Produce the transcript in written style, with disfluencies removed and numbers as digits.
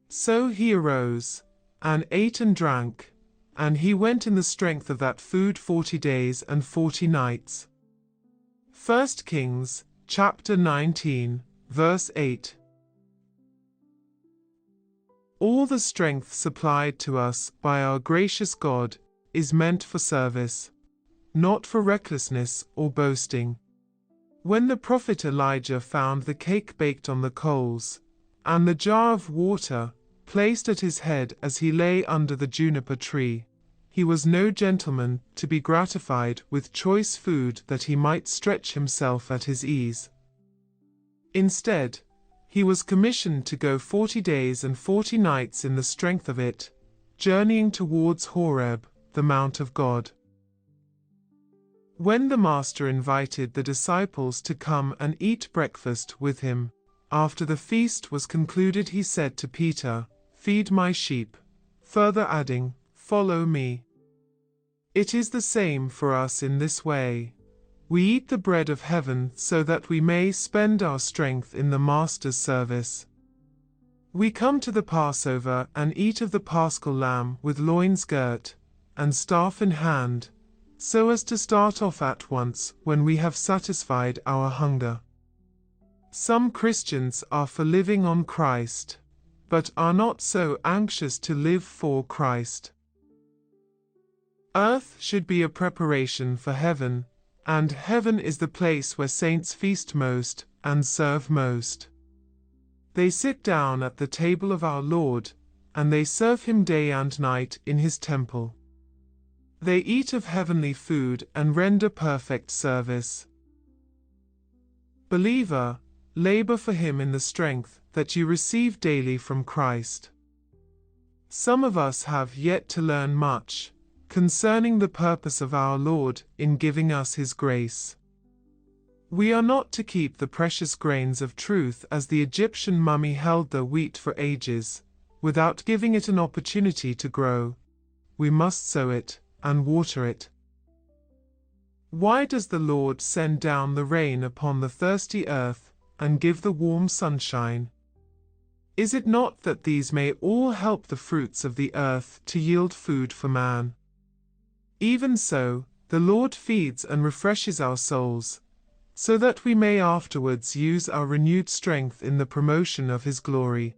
So he arose, and ate and drank, and he went in the strength of that food 40 days and 40 nights. 1 Kings, chapter 19, verse 8. All the strength supplied to us by our gracious God is meant for service, not for recklessness or boasting. When the prophet Elijah found the cake baked on the coals, and the jar of water placed at his head as he lay under the juniper tree, he was no gentleman to be gratified with choice food that he might stretch himself at his ease. Instead, he was commissioned to go 40 days and 40 nights in the strength of it, journeying towards Horeb, the Mount of God. When the Master invited the disciples to come and eat breakfast with him, after the feast was concluded, he said to Peter, "Feed my sheep," further adding, "Follow me." It is the same for us in this way. We eat the bread of heaven so that we may spend our strength in the Master's service. We come to the Passover and eat of the Paschal lamb with loins girt and staff in hand, so as to start off at once when we have satisfied our hunger. Some Christians are for living on Christ, but are not so anxious to live for Christ. Earth should be a preparation for heaven, and heaven is the place where saints feast most and serve most. They sit down at the table of our Lord, and they serve him day and night in his temple. They eat of heavenly food and render perfect service. Believer, labor for him in the strength that you receive daily from Christ. Some of us have yet to learn much concerning the purpose of our Lord in giving us his grace. We are not to keep the precious grains of truth as the Egyptian mummy held the wheat for ages, without giving it an opportunity to grow. We must sow it and water it. Why does the Lord send down the rain upon the thirsty earth and give the warm sunshine? Is it not that these may all help the fruits of the earth to yield food for man? Even so, the Lord feeds and refreshes our souls, so that we may afterwards use our renewed strength in the promotion of his glory.